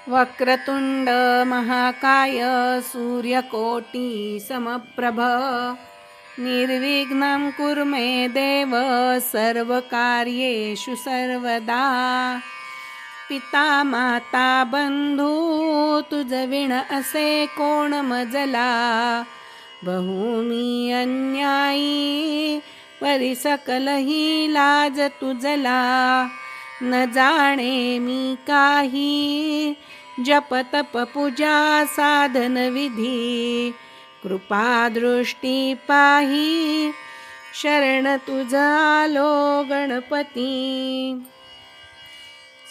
वक्रतुंड महाकाय सूर्यकोटी समप्रभ निर्विघ्नं कुरु मे देव सर्वकार्येषु सर्वदा। पिता माता बंधू तुझ विण असे कोण मजला, बहुमी अन्यायी परी सकलही लाज तुझला। न जाणे मी काही जप तप पूजा साधन विधी, कृपा दृष्टी पाही शरण तुझ आलो गणपती।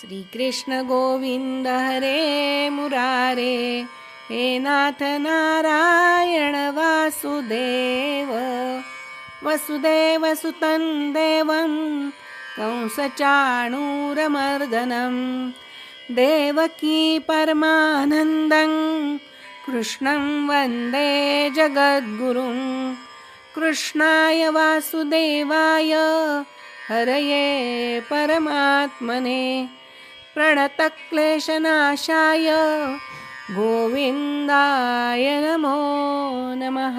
श्री कृष्ण गोविंद हरे मुरारे, हे नाथ नारायण वासुदेव। वसुदेव सुतं देवं कंसचाणूरमर्दनं, देवकी परमानन्दं कृष्णं वन्दे जगद्गुरुं। कृष्णाय वासुदेवाय हरये परमात्मने, प्रणतक्लेशनाशाय गोविन्दाय नमो नमः।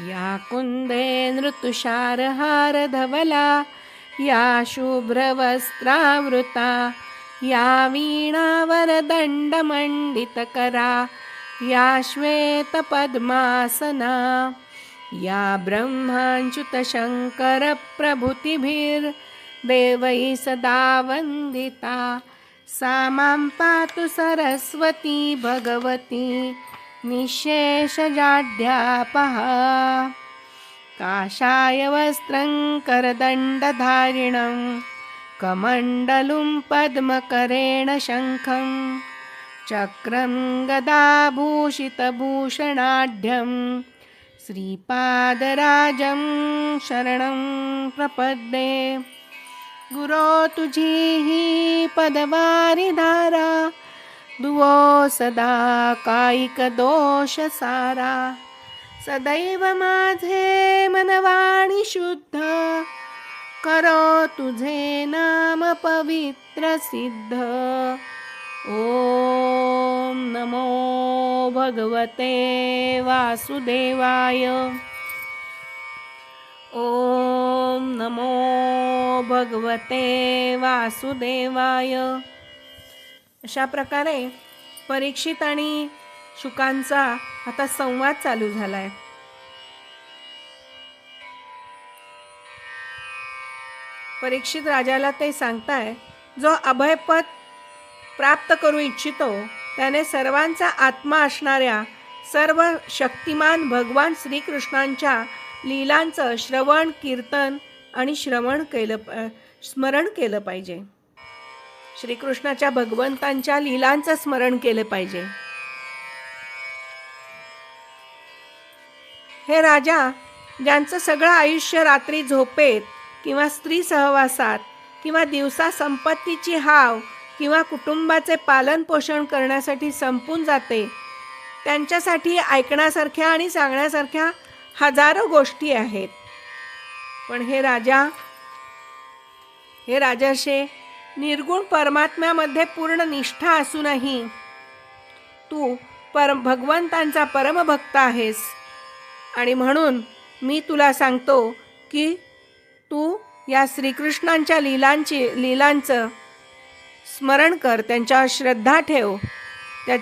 या कुन्दे नृतुषारहारधवला, या शुभ्रवस्त्रावृता, या वीणावरदण्डमण्डितकरा, या श्वेतपद्मासना, या ब्रह्माच्युतशङ्करप्रभृतिभिर्देवैः सदा वन्दिता। सा मां पातु सरस्वती भगवती निःशेषजाड्यापहा। काषाय वस्त्रं करदण्डधारिणं, कमण्डलुं पद्मकरेण शङ्खं, चक्रं गदाभूषितभूषणाढ्यं, श्रीपादराजं शरणं प्रपद्ये। गुरो तुझी ही पदवारी धारा, दुवो सदा कायिक दोष सारा। सदैव माझे मनवाणी शुद्ध, करो तुझे नाम पवित्र सिद्ध। ओम नमो भगवते वासुदेवाय। ओम नमो भगवते वासुदेवाय। अशा प्रकारे परीक्षित आणि शुकांचा आता संवाद चालू झालाय। परीक्षित राजाला ते सांगताय, जो अभयपद प्राप्त करू इच्छितो त्याने सर्वांचा आत्मा असणाऱ्या सर्व शक्तिमान भगवान श्रीकृष्णांच्या लीलांचं श्रवण कीर्तन आणि स्मरण केलं पाहिजे। श्रीकृष्णाच्या भगवंतांच्या लीलांचं स्मरण केलं पाहिजे। हे राजा, ज्यांचं सगळं आयुष्य रात्री झोपेत किंवा स्त्री सहवासात किंवा दिवसा संपत्तीची हाव किंवा कुटुंबाचे पालन पोषण करण्यासाठी संपून जाते, त्यांच्यासाठी ऐकण्यासारख्या आणि सांगण्यासारख्या हजारो गोष्टी आहेत। पण हे राजर्षे, निर्गुण परमात्म्यामध्ये पूर्ण निष्ठा असूनही तू भगवंतांचा परमभक्त आहेस, आणि म्हणून मी तुला सांगतो की तू या श्रीकृष्णांच्या लीलांचं स्मरण कर, त्यांच्यावर श्रद्धा ठेव, त्या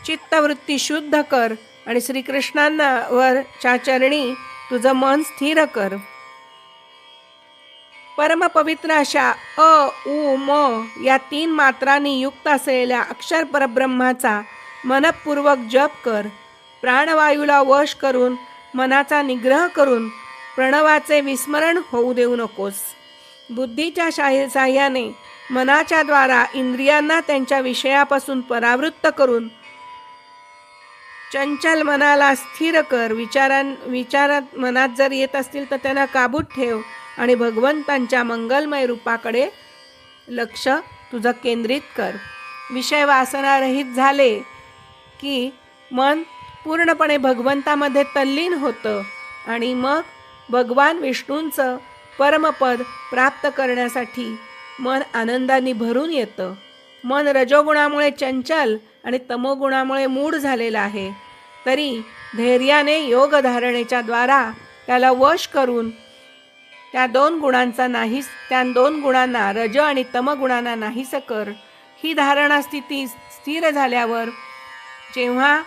चित्तवृत्ती शुद्ध कर आणि श्रीकृष्णांवरच्या चरणी तुझं मन स्थिर कर। परमपवित्र अशा अ उ म या 3 मात्रांनी युक्त असलेल्या अक्षर परब्रह्माचा मनपूर्वक जप कर। प्राणवायूला वश करून मनाचा निग्रह करून प्रणवाचे विस्मरण होऊ देऊ नकोस। बुद्धीच्या साह्याने मनाच्या द्वारा इंद्रियांना त्यांच्या विषयापासून परावृत्त करून चंचल मनाला स्थिर कर। विचारात मनात जर येत असतील तर त्यांना काबूत ठेव आणि भगवंतांच्या मंगलमय रूपाकडे लक्ष तुझं केंद्रित कर। विषय वासना रहित झाले की मन पूर्णपणे भगवंतामध्ये तल्लीन होतं आणि मग भगवान विष्णूंचं परमपद प्राप्त करण्यासाठी मन आनंदाने भरून येतं। मन रजोगुणामुळे चंचल आणि तमोगुणामुळे मूढ झालेलं आहे, तरी धैर्याने योग धारणेच्या द्वारा त्याला वश करून त्या दोन गुणांना रज आणि तमगुणांना नाहीसं कर. ही धारणा स्थिती स्थिर झाल्यावर जेव्हा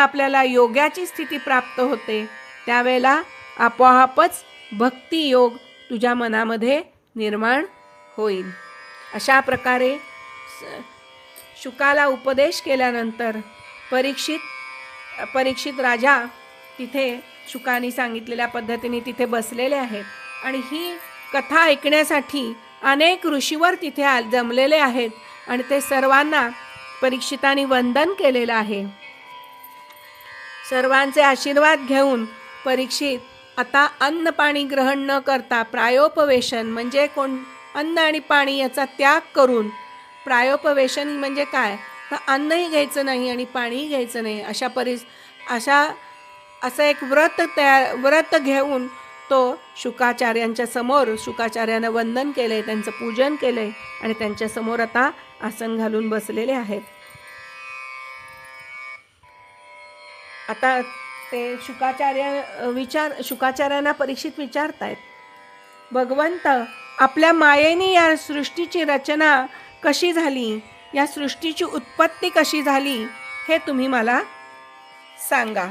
आपल्याला योगाची स्थिती प्राप्त होते, त्यावेळेला आपोआपच भक्तियोग तुझ्या मनामध्ये निर्माण होईल. अशा प्रकारे शुकाला उपदेश केल्यानंतर परीक्षित राजा तिथे शुकाने सांगितलेल्या पद्धतीने तिथे बसलेले आहेत आणि ही कथा ऐकण्यासाठी अनेक ऋषीवर तिथे जमलेले आहेत आणि ते सर्वांना परीक्षितांनी वंदन केलेलं आहे. सर्वांचे आशीर्वाद घेऊन परीक्षित आता अन्न पाणी ग्रहण न करता प्रायोपवेशन म्हणजे अन्न आणि पाणी याचा त्याग करून, प्रायोपवेशन म्हणजे काय, तर अन्नही घ्यायचं नाही आणि पाणीही घ्यायचं नाही, असं एक व्रत घेऊन तो शुकाचार्यांच्या समोर शुकाचार्यानं वंदन केले, त्यांचं पूजन केले आणि त्यांच्या समोर आता आसन घालून बसलेले आहेत. आता ते शुकाचार्यांना परीक्षित विचारतायत, भगवंत, आपल्या मायेने या सृष्टीची रचना कशी झाली, या सृष्टीची उत्पत्ती कशी झाली, हे तुम्ही मला सांगा.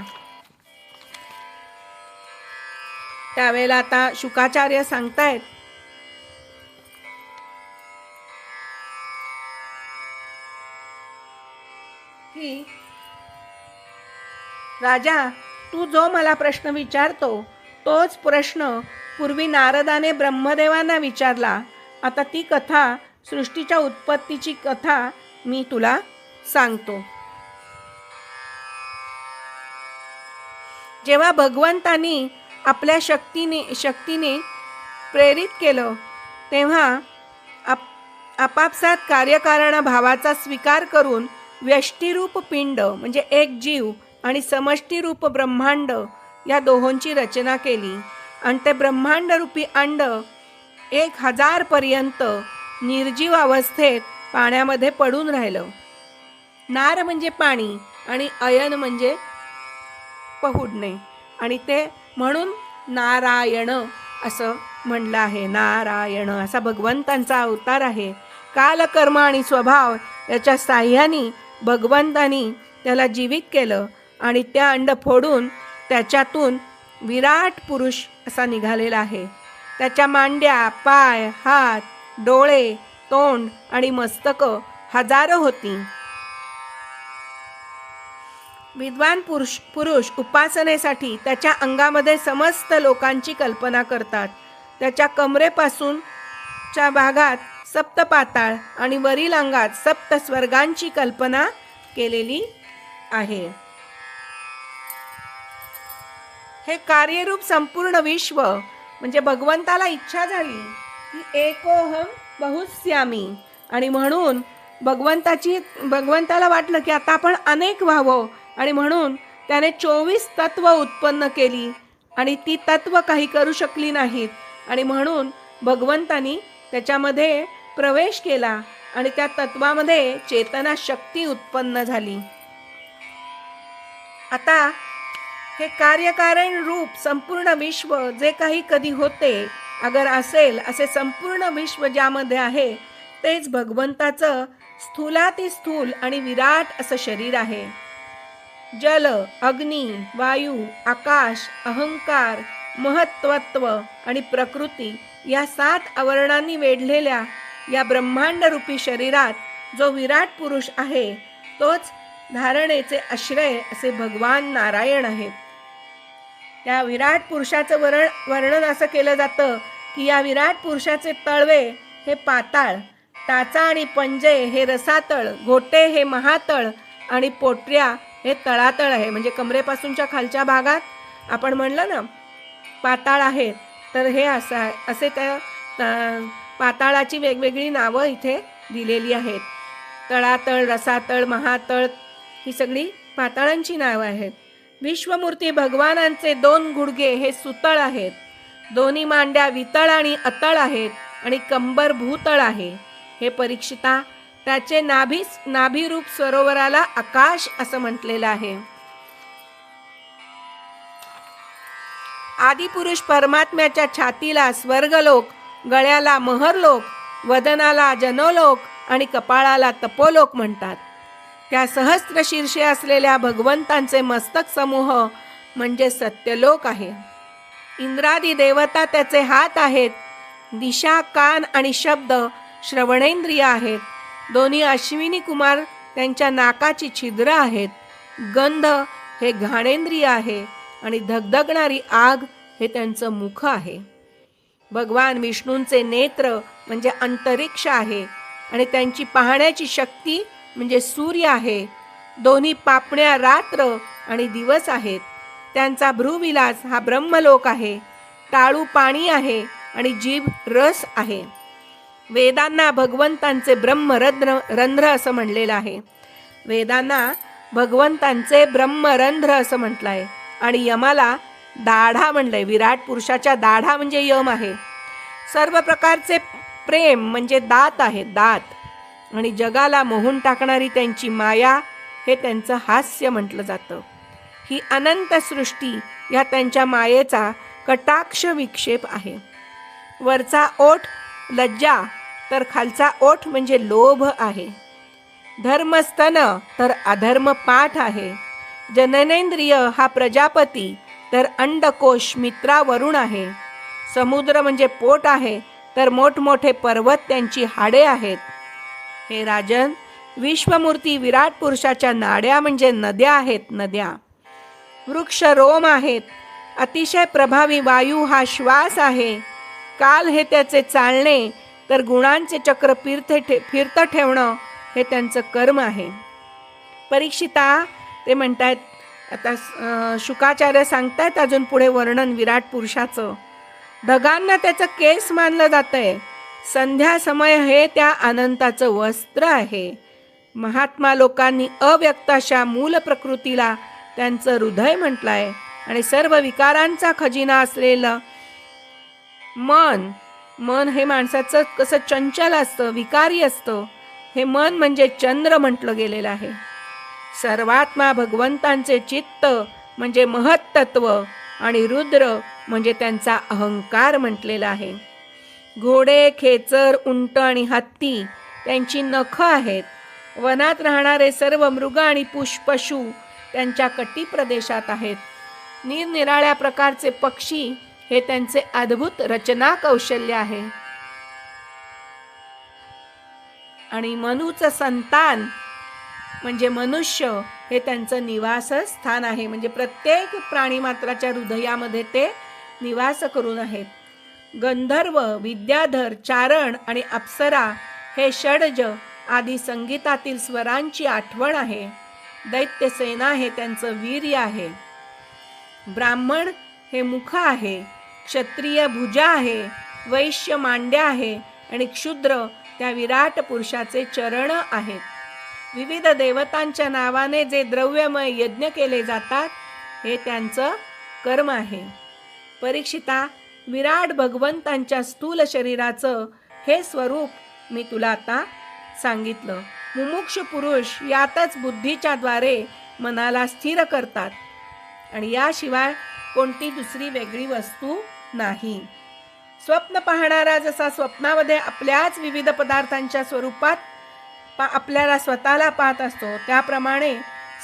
त्यावेळेला आता शुकाचार्य सांगतायत की राजा, तू जो मला प्रश्न विचारतो तोच प्रश्न पूर्वी नारदाने ब्रह्मदेवांना विचारला. आता ती कथा, सृष्टीच्या उत्पत्तीची कथा मी तुला सांगतो. जेव्हा भगवंतांनी आपल्या शक्तीने प्रेरित केलं, तेव्हा आपापसात कार्यकारण भावाचा स्वीकार करून व्यष्टिरूप पिंड म्हणजे एक जीव आणि समष्टिरूप ब्रह्मांड या दोहोंची रचना केली आणि ते ब्रह्मांडरूपी अंड 1000 पर्यंत निर्जीव अवस्थेत पाण्यामध्ये पडून राहिलं. नार म्हणजे पाणी आणि अयन म्हणजे पहुडणे आणि ते म्हणून नारायण असं म्हणलं आहे. नारायण असा भगवंतांचा अवतार आहे. कालकर्म आणि स्वभाव याच्या साह्याने भगवंतांनी त्याला जीवित केलं आणि त्या अंड फोडून त्याच्यातून विराट पुरुष असा निघालेला आहे. त्याच्या मांड्या, पाय, हात, डोळे, तोंड आणि मस्तक हजारो होती. विद्वान पुरुष उपासनेसाठी त्याच्या अंगामध्ये समस्त लोकांची कल्पना करतात. त्याच्या कमरेपासूनच्या भागात सप्त पाताळ आणि वरील अंगात सप्त स्वर्गांची कल्पना केलेली आहे. हे कार्यरूप संपूर्ण विश्व म्हणजे भगवंताला इच्छा झाली की एकोहम बहुस्यामी आणि म्हणून भगवंताला वाटलं की आता आपण अनेक व्हावं आणि म्हणून त्याने 24 तत्व उत्पन्न केली आणि ती तत्व काही करू शकली नाहीत आणि म्हणून भगवंतानी त्याच्यामध्ये प्रवेश केला आणि त्या तत्वामध्ये चेतना शक्ती उत्पन्न झाली. आता हे कार्यकारण रूप संपूर्ण विश्व जे काही कधी होते अगर असेल असे संपूर्ण विश्व ज्यामध्ये आहे तेच भगवंताचं स्थूलातिस्थूल आणि विराट असं शरीर आहे. जल, अग्नी, वायू, आकाश, अहंकार, महत्त्वत्व आणि प्रकृती या 7 आवरणांनी वेढलेल्या या ब्रह्मांडरूपी शरीरात जो विराट पुरुष आहे तोच धारणेचे आश्रय असे भगवान नारायण आहेत. त्या विराट पुरुषाचं वर्णन असं केलं जातं की या विराट पुरुषाचे तळवे हे पाताळ, टाचा आणि पंजे हे रसातळ, घोटे हे महातळ आणि पोटऱ्या हे तळातळ आहे. म्हणजे कमरेपासूनच्या खालच्या भागात आपण म्हणलं ना पाताळ आहे, तर हे असं आहे. असे त्या पाताळाची वेगवेगळी नावं इथे दिलेली आहेत. तळातळ, रसातळ, महातळ ही सगळी पाताळांची नावं आहेत. विश्वमूर्ती भगवानांचे 2 गुडघे हे सुतळ आहेत. दोन्ही मांड्या वितळ आणि अतळ आहेत आणि कंबर भूतळ आहे. हे परीक्षिता, त्याचे नाभीरूप सरोवराला आकाश असं म्हटलेलं आहे. आदिपुरुष परमात्म्याच्या छातीला स्वर्गलोक, गळ्याला महरलोक, वदनाला जनोलोक आणि कपाळाला तपोलोक म्हणतात. त्या सहस्त्र शीर्षे असलेल्या भगवंतांचे मस्तक समूह म्हणजे सत्यलोक आहे. इंद्रादी देवता त्याचे हात आहेत. दिशा, कान आणि शब्द श्रवणेंद्रिय आहेत. दोन्ही अश्विनी कुमार त्यांच्या नाकाची छिद्र आहेत. गंध हे घाणेंद्रिय आहे आणि धगधगणारी आग हे त्यांचं मुख आहे. भगवान विष्णूंचे नेत्र म्हणजे अंतरिक्ष आहे आणि त्यांची पाहण्याची शक्ती म्हणजे सूर्य आहे. दोन्ही पापण्या रात्र आणि दिवस आहेत. त्यांचा भ्रूविलास हा ब्रह्मलोक आहे. टाळू पाणी आहे आणि जीभ रस आहे. वेदांना भगवंतांचे ब्रह्मरंध्र असं म्हणलेलं आहे. वेदांना भगवंतांचे ब्रह्मरंध्र असं म्हटलं आहे आणि यमाला दाढा म्हणलंय. विराट पुरुषाच्या दाढा म्हणजे यम आहे. सर्व प्रकारचे प्रेम म्हणजे दात आहे, दात. आणि जगाला मोहून टाकणारी त्यांची माया हे त्यांचं हास्य म्हटलं जातं. ही अनंत सृष्टी या त्यांच्या मायेचा कटाक्ष विक्षेप आहे. वरचा ओठ लज्जा तर खालचा ओठ म्हणजे लोभ आहे. धर्मस्तन तर अधर्म पाठ आहे. जननेंद्रिय हा प्रजापती तर अंडकोश मित्रा वरुण आहे. समुद्र म्हणजे पोट आहे तर मोठमोठे पर्वत त्यांची हाडे आहेत. हे राजन, विश्वमूर्ती विराट पुरुषाच्या नाड्या म्हणजे नद्या आहेत, नद्या. वृक्ष रोम आहेत. अतिशय प्रभावी वायू हा श्वास आहे. काल हे त्याचे चालणे तर गुणांचे चक्र फिरतं ठेवणं हे त्यांचं कर्म आहे. परीक्षिता, ते म्हणतायत, आता शुकाचार्य सांगतायत अजून पुढे वर्णन विराट पुरुषाचं. ढगांना त्याचं केस मानलं जातंय. संध्या समय हे त्या अनंताचं वस्त्र आहे. महात्मा लोकांनी अव्यक्त अशा मूल प्रकृतीला त्यांचं हृदय म्हटलंय आणि सर्व विकारांचा खजिना असलेलं मन हे माणसाचं कसं चंचल असतं, विकारी असतं. हे मन म्हणजे चंद्र म्हटलं गेलेलं आहे. सर्वात्मा भगवंतांचे चित्त म्हणजे महत्तत्व आणि रुद्र म्हणजे त्यांचा अहंकार म्हटलेला आहे. घोडे, खेचर, उंट आणि हत्ती त्यांची नखं आहेत. वनात राहणारे सर्व मृग आणि पशु त्यांच्या कटी प्रदेशात आहेत. निरनिराळ्या प्रकारचे पक्षी हे त्यांचे अद्भुत रचना कौशल्य आहे. आणि मनुचं संतान म्हणजे मनुष्य हे त्यांचं निवासस्थान आहे. म्हणजे प्रत्येक प्राणीमात्राच्या हृदयामध्ये ते निवास करून आहेत. गंधर्व, विद्याधर, चारण आणि अप्सरा हे षड्ज आदी संगीतातील स्वरांची आठवण आहे. दैत्य सेना हे त्यांचं वीर्य आहे. ब्राह्मण हे मुख आहे. क्षत्रिय भुजा आहे. वैश्य मांड्या आहे आणि क्षुद्र त्या विराट पुरुषाचे चरण आहेत. विविध देवतांच्या नावाने जे द्रव्यमय यज्ञ केले जातात हे त्यांचं कर्म आहे. परीक्षिता, विराट भगवंतांच्या स्थूल शरीराचं हे स्वरूप मी तुला आता सांगितलं. मुमुक्ष पुरुष यातच बुद्धीच्या द्वारे मनाला स्थिर करतात आणि याशिवाय कोणती दुसरी वेगळी वस्तू नाही. स्वप्न पाहणारा जसा स्वप्नामध्ये आपल्याच विविध पदार्थांच्या स्वरूपात आपल्याला स्वतःला पाहत असतो, त्याप्रमाणे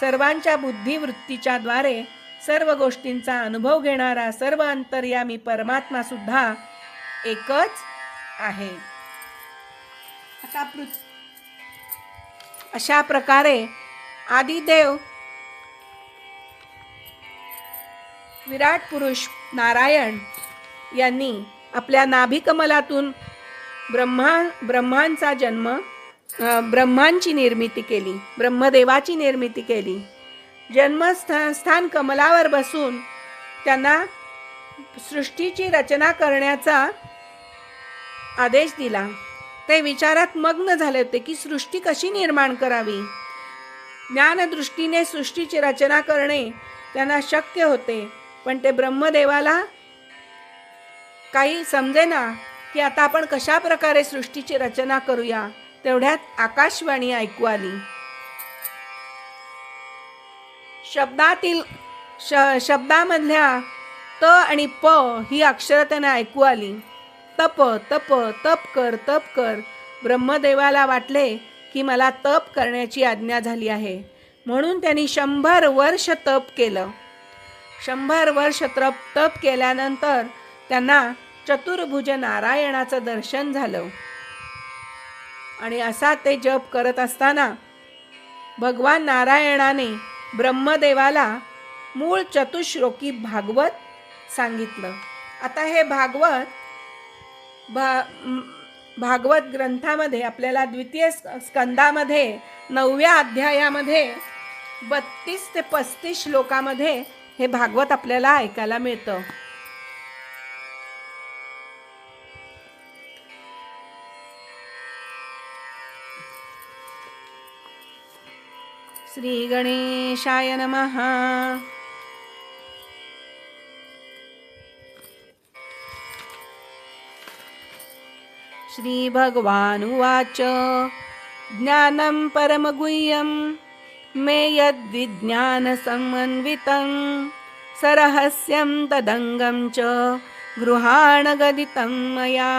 सर्वांच्या बुद्धिवृत्तीच्या द्वारे सर्व गोष्टींचा अनुभव घेणारा सर्व अंतर्यामी परमात्मा सुद्धा एकच आहे. आता अशा प्रकारे आदिदेव विराट पुरुष नारायण यांनी आपल्या नाभिकमलातून ब्रह्मांचा जन्म, ब्रह्मांची निर्मिती केली, ब्रह्मदेवाची निर्मिती केली. जन्मस्थान कमलावर बसून त्यांना सृष्टीची रचना करण्याचा आदेश दिला. ते विचारात मग्न झाले होते की सृष्टी कशी निर्माण करावी. ज्ञानदृष्टीने सृष्टीची रचना करणे त्यांना शक्य होते, पण ते ब्रह्मदेवाला काही समजेना की आता आपण कशा प्रकारे सृष्टीची रचना करूया. तेवढ्यात आकाशवाणी ऐकू आली. शब्दामधल्या त आणि प ही अक्षरं त्यांना ऐकू आली. तप तप तप कर तप कर. ब्रह्मदेवाला वाटले की मला तप करण्याची आज्ञा झाली आहे, म्हणून त्यांनी 100 वर्ष तप केलं. 100 वर्ष तप केल्यानंतर त्यांना चतुर्भुज नारायणाचं दर्शन झालं. आणि असा ते जप करत असताना भगवान नारायणाने ब्रह्मदेवाला मूळ चतुश्लोकी भागवत सांगितलं. आता हे भागवत ग्रंथामध्ये आपल्याला द्वितीय स्कंदामध्ये 9व्या अध्यायामध्ये 32 ते 35 श्लोकामध्ये हे भागवत आपल्याला ऐकायला मिळतं. श्री गणेशाय नमः. श्री भगवानुवाच ज्ञानं परमगुह्यं मे यद्विज्ञानसमन्वितं सरहस्यं तदङ्गं च गृहाण गदितं मया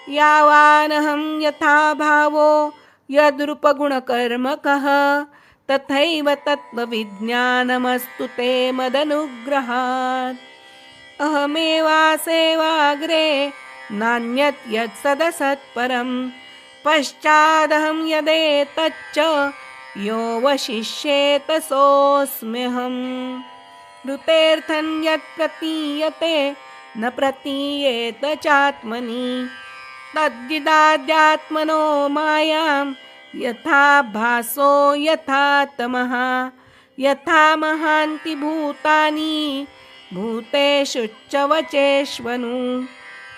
यावानहं यथा भावो यद्रूपगुणकर्मकः तथैव तत्त्वविज्ञानमस्तु ते मदनुग्रहात्. अहमेवासेवाग्रे नान्यत् यत्सदसत्परं पश्चादहं यदेतच्च यो वशिष्येत सोऽस्म्यहम्. ऋतेऽर्थं यत् प्रतीयते न प्रतीयेत चात्मनि तद्विदाद्यात्मनो मायां यथा भासो यथा तमः यथा महान्ति भूतानि भूतेषु च वचेष्वनु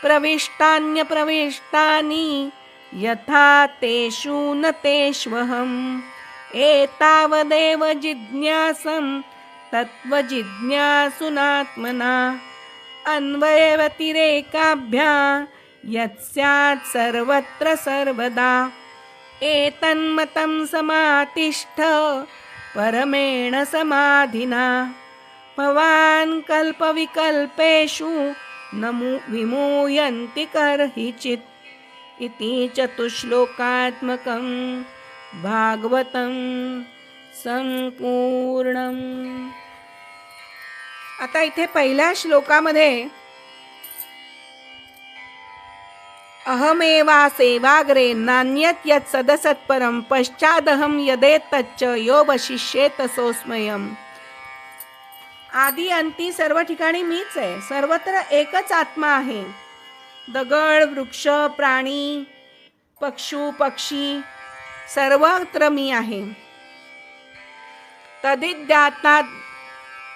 प्रविष्टान्यप्रविष्टानि यथा तेषु न तेष्वहम्. एतावदेव जिज्ञासं तत्त्वजिज्ञासुनात्मना अन्वयव्यतिरेकाभ्यां यत्स्यात् सर्वत्र सर्वदा. एतन्मतं समातिष्ठ परमेण समाधिना भवान् कल्पविकल्पेषु न विमूयन्ति कर्हिचित्. इति चतुश्लोकात्मकं भागवतं संपूर्णम्. आता इथे पहिल्या श्लोकामध्ये अहमेवासेवाग्रे नान्यत् यत् सदसत्परं पश्चादहं यदेतच्च यो वशिष्येत सोऽस्म्यहम्. आदी अंती सर्व ठिकाणी मीच आहे. सर्वत्र एकच आत्मा आहे. दगड, वृक्ष, प्राणी, पक्षी सर्वत्र मी आहे.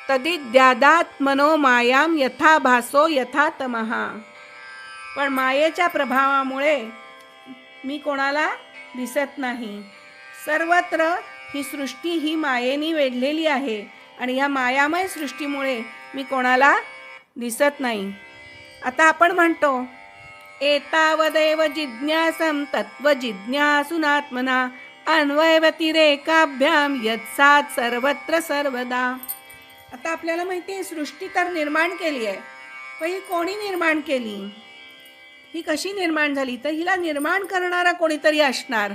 तदिद्यादात्मनो मायां यथा भासो यथा तमः. पण मायेच्या प्रभावामुळे मी कोणाला दिसत नाही. सर्वत्र ही सृष्टी ही मायेने वेढलेली आहे आणि या मायामय सृष्टीमुळे मी कोणाला दिसत नाही. आता आपण म्हणतो एतावदेव जिज्ञासं तत्त्वजिज्ञासुनात्मना अन्वयव्यतिरेकाभ्यां यत्सात् सर्वत्र सर्वदा. आता आपल्याला माहिती आहे सृष्टी तर निर्माण केली आहे, पण ही कोणी निर्माण केली, ही कशी निर्माण झाली, तर हिला निर्माण करणारा कोणीतरी असणार,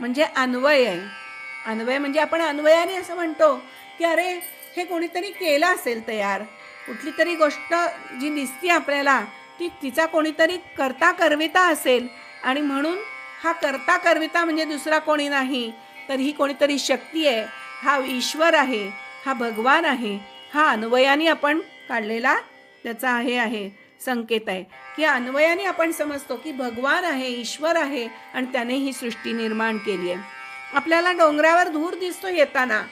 म्हणजे अन्वय आहे. अन्वय म्हणजे आपण अन्वयाने असं म्हणतो की अरे हे कोणीतरी केलं असेल तयार. कुठली तरी गोष्ट जी दिसते आपल्याला तिचा कोणीतरी करता करविता असेल आणि म्हणून हा करता करविता म्हणजे दुसरा कोणी नाही तर ही कोणीतरी शक्ती आहे, हा ईश्वर आहे, हा भगवान आहे. हा अन्वयाने आपण काढलेला त्याचा आहे संकेत आहे की अन्वयाने आपण समजतो की भगवान आहे, ईश्वर आहे आणि त्याने ही सृष्टी निर्माण केली आहे. आपल्याला डोंगरावर धूर दिसतो येताना,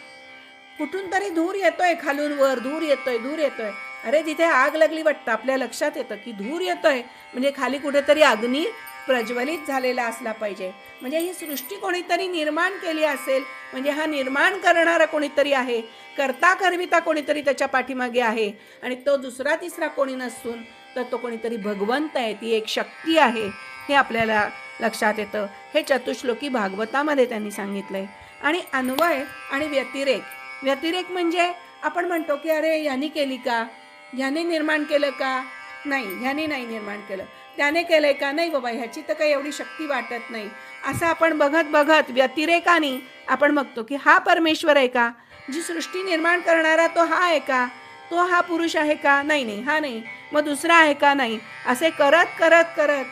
कुठून तरी धूर येतोय, खालून वर धूर येतोय. अरे तिथे आग लागली वाटतं. आपल्या लक्षात येतं की धूर येतोय म्हणजे खाली कुठेतरी अग्नी प्रज्वलित झालेला असला पाहिजे. म्हणजे ही सृष्टी कोणीतरी निर्माण केली असेल, म्हणजे हा निर्माण करणारा कोणीतरी आहे, करता करविता कोणीतरी त्याच्या पाठीमागे आहे आणि तो दुसरा तिसरा कोणी नसून तर तो कोणीतरी भगवंत आहे. ती एक शक्ती आहे हे आपल्याला लक्षात येतं. हे चतुश्लोकी भागवतामध्ये त्यांनी सांगितलंय. आणि अन्वय आणि व्यतिरेक. व्यतिरेक म्हणजे आपण म्हणतो की अरे ह्यानी केली का, ह्याने निर्माण केलं का, नाही ह्याने नाही निर्माण केलं, त्याने केलंय का, नाही बाबा ह्याची तर काही एवढी शक्ती वाटत नाही, असं आपण बघत बघत व्यतिरेकाने आपण बघतो की हा परमेश्वर आहे का, जी सृष्टी निर्माण करणारा तो हा आहे का, तो हा पुरुष आहे का, नाही नाही हा नाही, मग दुसरा आहे का, नाही, असे करत करत करत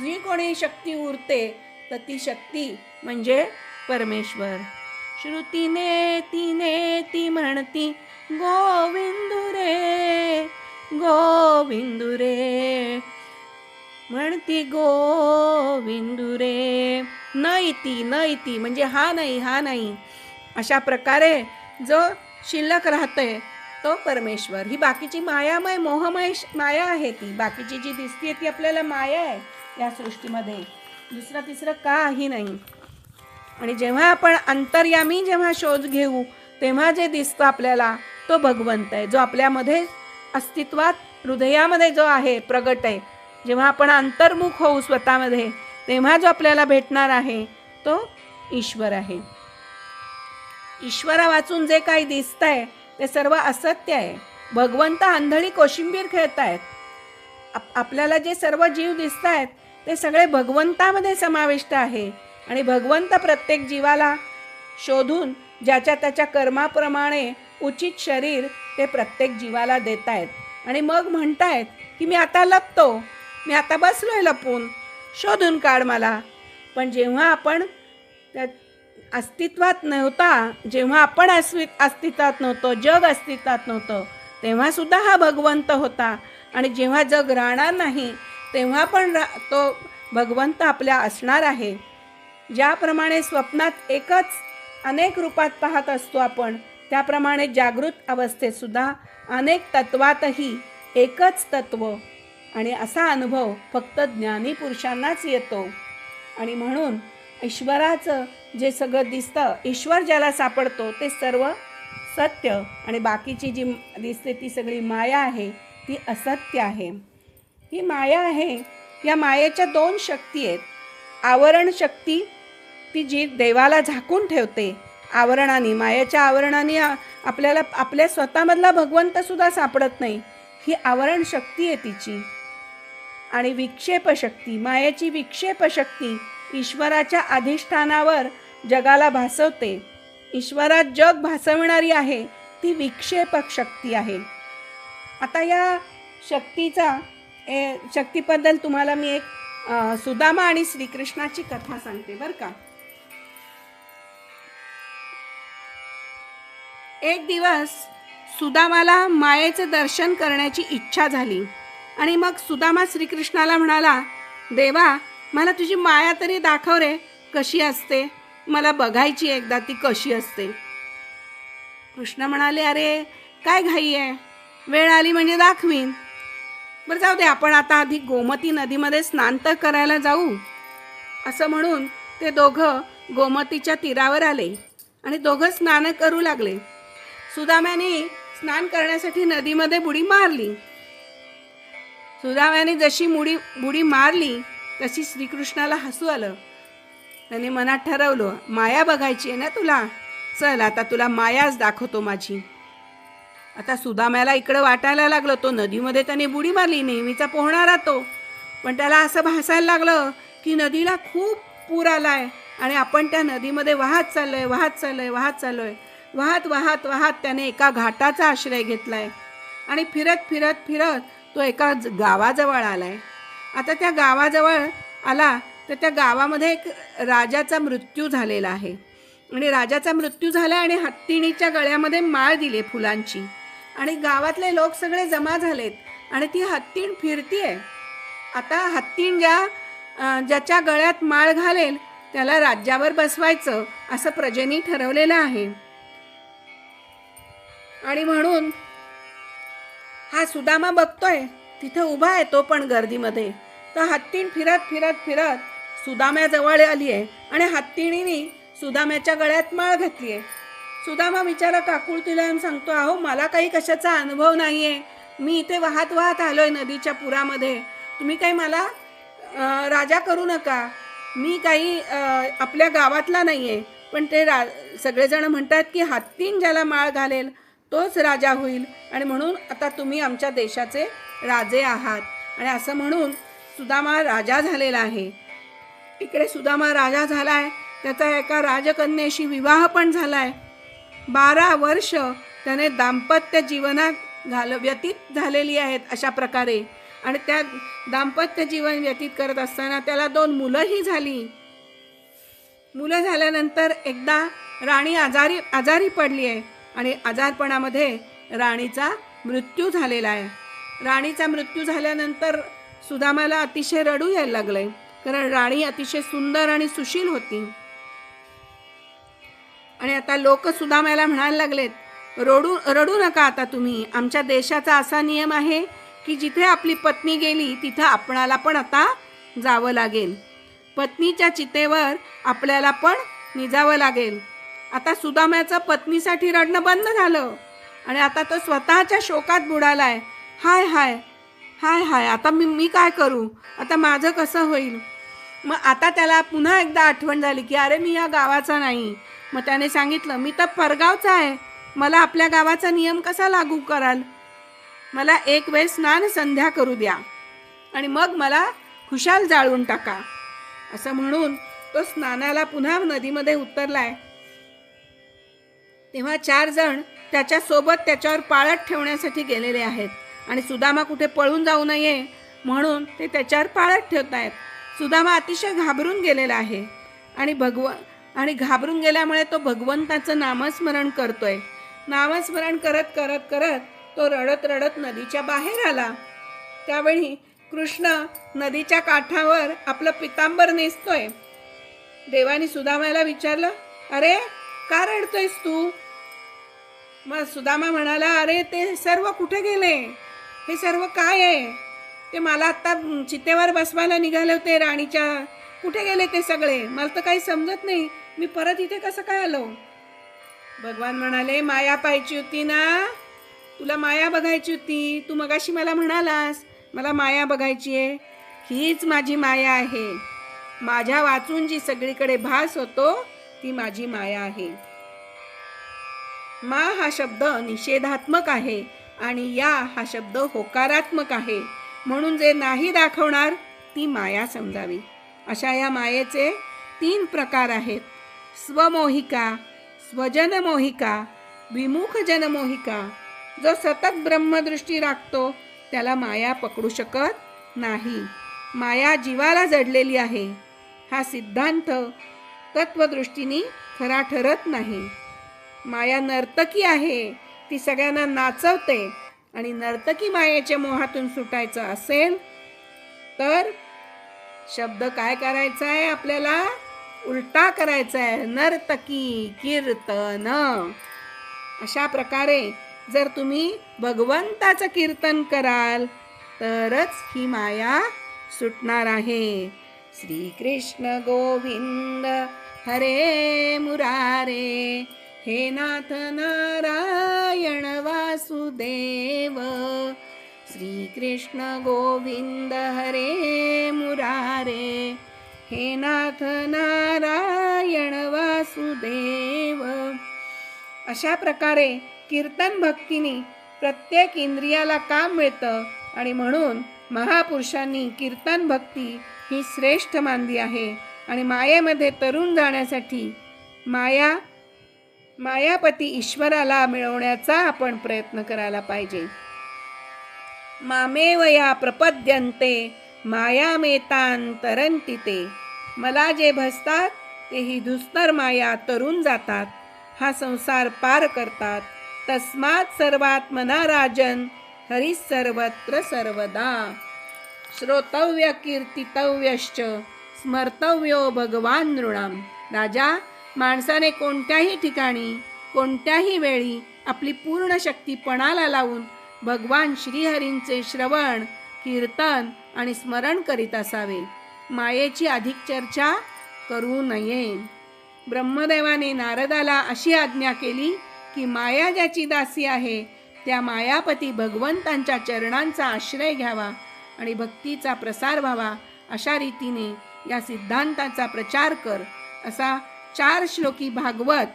जी कोणी शक्ती उरते तर ती शक्ती म्हणजे परमेश्वर. श्रुतीने तिने ती म्हणती गोविंदू रे गोविंदू रे, म्हणती गोविंदू रे, न इति म्हणजे हा नाही हा नाही, अशा प्रकारे जो शिल्लक राहतोय तो परमेश्वर. ही बाकीची मायामय मोहमय माया आहे, ती बाकीची जी दिसते ती आपल्याला माया आहे या सृष्टीमध्ये, दुसरं तिसरं काही नाही. आणि जेव्हा आपण अंतर्यामी जेव्हा शोध घेऊ तेव्हा जे दिसतं आपल्याला तो भगवंत आहे, जो आपल्यामध्ये अस्तित्वात हृदयामध्ये जो आहे प्रगट आहे. जेव्हा आपण अंतर्मुख होऊ स्वतःमध्ये तेव्हा जो आपल्याला भेटणार आहे तो ईश्वर आहे. ईश्वरा वाचून जे काही दिसतंय ते सर्व असत्य आहे. भगवंत आंधळी कोशिंबीर खेळतायत. आपल्याला जे सर्व जीव दिसत आहेत ते सगळे भगवंतामध्ये समाविष्ट आहे. आणि भगवंत प्रत्येक जीवाला शोधून ज्याच्या त्याच्या कर्माप्रमाणे उचित शरीर ते प्रत्येक जीवाला देत आहेत. आणि मग म्हणतायत की मी आता लपतो, मी आता बसलोय लपून, शोधून काढ मला. पण जेव्हा आपण त्या अस्तित्वात नव्हता, जेव्हा आपण अस्तित्वात नव्हतो, जग अस्तित्वात नव्हतं, तेव्हा सुद्धा हा भगवंत होता. आणि जेव्हा जग राहणार नाही तेव्हा पण तो भगवंत आपल्या असणार आहे. ज्याप्रमाणे स्वप्नात एकच अनेक रूपात पाहत असतो आपण, त्याप्रमाणे जागृत अवस्थेत सुद्धा अनेक तत्वातही एकच तत्व. आणि असा अनुभव फक्त ज्ञानी पुरुषांनाच येतो. आणि म्हणून ईश्वराचं जे सगळं दिसतं, ईश्वर ज्याला सापडतो ते सर्व सत्य, आणि बाकीची जी दिसते ती सगळी माया आहे, ती असत्य आहे. ही माया आहे. या मायेच्या दोन शक्ती आहेत. आवरण शक्ती, ती जी देवाला झाकून ठेवते आवरणाने, मायेच्या आवरणाने आपल्याला आपल्या स्वतःमधला भगवंत सुद्धा सापडत नाही, ही आवरण शक्ती आहे तिची. आणि विक्षेप शक्ती, मायेची विक्षेप शक्ती ईश्वराच्या अधिष्ठानावर जगाला भासवते. ईश्वरात जग भासवणारी आहे ती विक्षेपक शक्ती आहे. आता या शक्तीबद्दल तुम्हाला मी एक सुदामा आणि श्रीकृष्णाची कथा सांगते बरं का. एक दिवस सुदामाला मायेचे दर्शन करण्याची इच्छा झाली. आणि मग सुदामा श्रीकृष्णाला म्हणाला, देवा मला तुझी माया तरी दाखव रे, कशी असते, मला बघायची एकदा ती कशी असते. कृष्ण म्हणाले, अरे काय घाई आहे, वेळ आली म्हणजे दाखवीन. बरं जाऊ दे, आपण आता आधी गोमती नदीमध्ये स्नान तर करायला जाऊ. असं म्हणून ते दोघं गोमतीच्या तीरावर आले आणि दोघं स्नान करू लागले. सुदाम्याने स्नान करण्यासाठी नदीमध्ये बुडी मारली. सुदाम्याने जशी बुडी मारली तशी श्रीकृष्णाला हसू आलं. त्याने मनात ठरवलं, माया बघायची आहे ना तुला, चल आता तुला मायाच दाखवतो माझी. आता सुदाम्याला इकडं वाटायला लागलं, तो नदीमध्ये त्याने बुडी मारली, नेहमीचा पोहणारा तो, पण त्याला असं भासायला लागलं की नदीला खूप पूर आलाय आणि आपण त्या नदीमध्ये वाहत चाललोय. वाहत त्याने एका घाटाचा आश्रय घेतलाय आणि फिरत तो एका गावाजवळ आलाय. आता त्या गावाजवळ आला तर त्या गावामध्ये एक राजाचा मृत्यू झालेला आहे. आणि राजाचा मृत्यू झाला आणि हत्तीणीच्या गळ्यामध्ये माळ दिली फुलांची. आणि गावातले लोक सगळे जमा झालेत आणि ती हत्तीण फिरतीये. आता हत्तीण ज्याच्या गळ्यात माळ घालेल त्याला राज्यावर बसवायचं असं प्रजेनी ठरवलेलं आहे. आणि म्हणून हा सुदामा बघतोय, तिथे उभा आहे तो पण गर्दीमध्ये. तर हत्तीण फिरत सुदाम्याजवळ आली आहे आणि हत्तीणीने सुदाम्याच्या गळ्यात माळ घातली आहे. सुदामा बिचारा काकुळतीला सांगतो, अहो मला काही कशाचा अनुभव नाहीये, मी इथे वाहत आलोय नदीच्या पुरामध्ये, तुम्ही काही मला राजा करू नका, मी काही आपल्या गावातला नाही आहे, पण ते सगळेजण म्हणतात की हत्तीन ज्याला माळ घालेल तोच राजा होईल, आणि म्हणून आता तुम्ही आमच्या देशाचे राजे आहात. आणि असं म्हणून सुदामा राजा झालेला आहे. इकडे सुदामा राजा झाला आहे, त्याचा एका राजकन्येशी विवाह पण झाला आहे. 12 वर्ष त्याने दाम्पत्य जीवनात व्यतीत झालेली आहेत अशा प्रकारे. आणि त्या दाम्पत्य जीवन व्यतीत करत असताना त्याला 2 मुलंही झाली. मुलं झाल्यानंतर एकदा राणी आजारी पडली आहे, आणि आजारपणामध्ये राणीचा मृत्यू झालेला आहे. राणीचा मृत्यू झाल्यानंतर सुदामाला अतिशय रडू यायला लागलंय, कारण राणी अतिशय सुंदर आणि सुशील होती. आणि आता लोक सुदामाला म्हणायला लागलेत, रडू नका आता तुम्ही, आमच्या देशाचा असा नियम आहे की जिथे आपली पत्नी गेली तिथं आपणाला पण आता जावं लागेल, पत्नीच्या चितेवर आपल्याला पण निजावं लागेल. आता सुदाम्याचं पत्नीसाठी रडणं बंद झालं, आणि आता तो स्वतःच्या शोकात बुडालाय. हाय हाय हाय हाय, आता मी काय करू, आता माझं कसं होईल. मग आता त्याला पुन्हा एकदा आठवण झाली की अरे मी या गावाचा नाही. मग त्याने सांगितलं, मी तर परगावचा आहे, मला आपल्या गावाचा नियम कसा लागू कराल, मला एक वेळ स्नान संध्या करू द्या आणि मग मला खुशाल जाळून टाका. असं म्हणून तो स्नानाला पुन्हा नदीमध्ये उतरलाय. तेव्हा 4 जण त्याच्यासोबत त्याच्यावर पाळत ठेवण्यासाठी गेलेले आहेत, आणि सुदामा कुठे पळून जाऊ नये म्हणून ते त्याच्यावर पाळत ठेवत आहेत. सुदामा अतिशय घाबरून गेलेला आहे, आणि घाबरून गेल्यामुळे तो भगवंताचं नामस्मरण करतोय. नामस्मरण करत करत करत तो रडत रडत नदीच्या बाहेर आला. त्यावेळी कृष्ण नदीच्या काठावर आपलं पितांबर नेसतोय. देवानी सुदामाला विचारलं, अरे का रडतोयस तू. मग सुदामा म्हणाला, अरे ते सर्व कुठे गेले, हे सर्व काय आहे, ते मला आता चितेवर बसवायला निघाले होते राणीच्या, कुठे गेले ते सगळे, मला तर काही समजत नाही, मी परत इथे कसं काय आलो. भगवान म्हणाले, माया पाहायची होती ना, तुला माया बघायची होती, तू मगाशी मला म्हणालास मला माया बघायची आहे, हीच माझी माया आहे. माझ्या वाचून जी सगळीकडे भास होतो ती माझी माया आहे. मा हा शब्द निषेधात्मक आहे आणि या हा शब्द होकारात्मक आहे, म्हणून जे नाही दाखवणार ती माया समजावी. अशा या मायेचे 3 प्रकार आहेत, स्वमोहिका, स्वजनमोहिका, विमुख जनमोहिका. जो सतत ब्रह्मदृष्टी राखतो त्याला माया पकडू शकत नाही. माया जीवाला जडलेली आहे हा सिद्धांत तत्वदृष्टीने खरा ठरत नाही. माया नर्तकी आहे, ती सगळ्यांना नाचवते, आणि नर्तकी मायेच्या मोहातून सुटायचं असेल तर शब्द काय करायचा आहे, आपल्याला उलटा करायचा आहे, नर्तकी कीर्तन. अशा प्रकारे जर तुम्ही भगवंताचं कीर्तन कराल तरच ही माया सुटणार आहे. श्री कृष्ण गोविंद हरे मुरारे, हे नाथ नारायण वासुदेव. श्री कृष्ण गोविंद हरे मुरारे, हे नाथ नारायण वासुदेव. अशा प्रकारे कीर्तन भक्तीने प्रत्येक इंद्रियाला काम मिळतं, आणि म्हणून महापुरुषांनी कीर्तन भक्ती ही श्रेष्ठ मानली आहे. आणि मायेमध्ये तरुण जाण्यासाठी मायापती ईश्वराला मिळवण्याचा आपण प्रयत्न करायला पाहिजे. मामेव या प्रपद्यन्ते मायामेतांतरन्ति ते. मला जे भसतात तेही दुस्तर माया तरुण जातात, हा संसार पार करतात. तस्मात् सर्वात्मना राजन हरी सर्वत्र सर्वदा. श्रोतव्य कीर्तितव्यश्च स्मर्तव्यो भगवान नृणाम. राजा, माणसाने कोणत्याही ठिकाणी कोणत्याही वेळी आपली पूर्ण शक्ती पणाला लावून भगवान श्रीहरींचे श्रवण, कीर्तन आणि स्मरण करीत असावे. मायेची अधिक चर्चा करू नये. ब्रह्मदेवाने नारदाला अशी आज्ञा केली की माया ज्याची दासी आहे त्या मायापती भगवंतांच्या चरणांचा आश्रय घ्यावा आणि भक्तीचा प्रसार व्हावा. अशा रीतीने या सिद्धांताचा प्रचार कर, असा 4 श्लोकी भागवत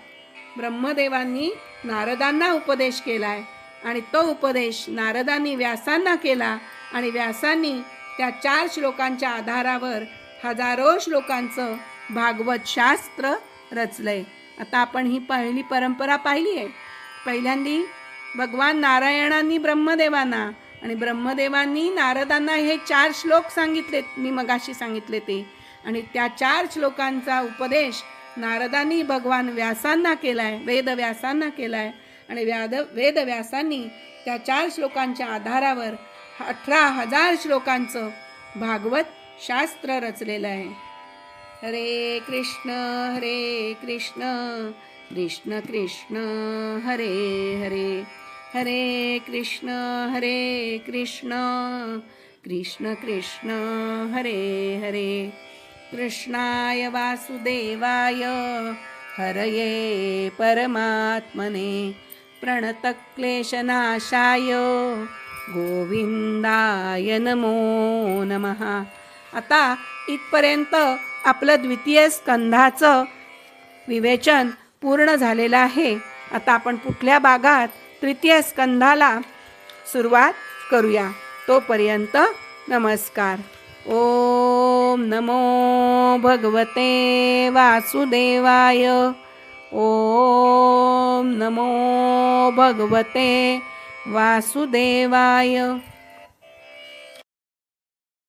ब्रह्मदेवांनी नारदांना उपदेश केलाय. आणि तो उपदेश नारदांनी व्यासांना केला आणि व्यासांनी त्या 4 श्लोकांच्या आधारावर हजारो श्लोकांचं भागवत शास्त्र रचलंय. आता आपण ही पहिली परंपरा पाहिली आहे. पहिल्यांदी भगवान नारायणांनी ब्रह्मदेवांना आणि ब्रह्मदेवांनी नारदांना हे 4 श्लोक सांगितलेत, मी मगाशी सांगितले ते. आणि त्या 4 श्लोकांचा उपदेश नारदांनी भगवान व्यासांना केलाय, वेदव्यासांना केलाय. आणि वेदव्यासांनी त्या 4 श्लोकांच्या आधारावर 18,000 श्लोकांचं भागवत शास्त्र रचलेलं आहे. हरे कृष्ण कृष्ण कृष्ण हरे हरे, हरे कृष्ण कृष्ण कृष्ण हरे हरे. कृष्णाय वासुदेवाय हरये परमात्मने प्रणतक्लेशनाशाय गोविंदाय नमो नमः. आता इथपर्यंत आपलं द्वितीय स्कंधाचं विवेचन पूर्ण झालेलं आहे. आता आपण पुढल्या भागात तृतीय स्कंधाला सुरुवात करूया. तोपर्यंत नमस्कार. ओम नमो भगवते वासुदेवाय. ओम नमो भगवते वासुदेवाय.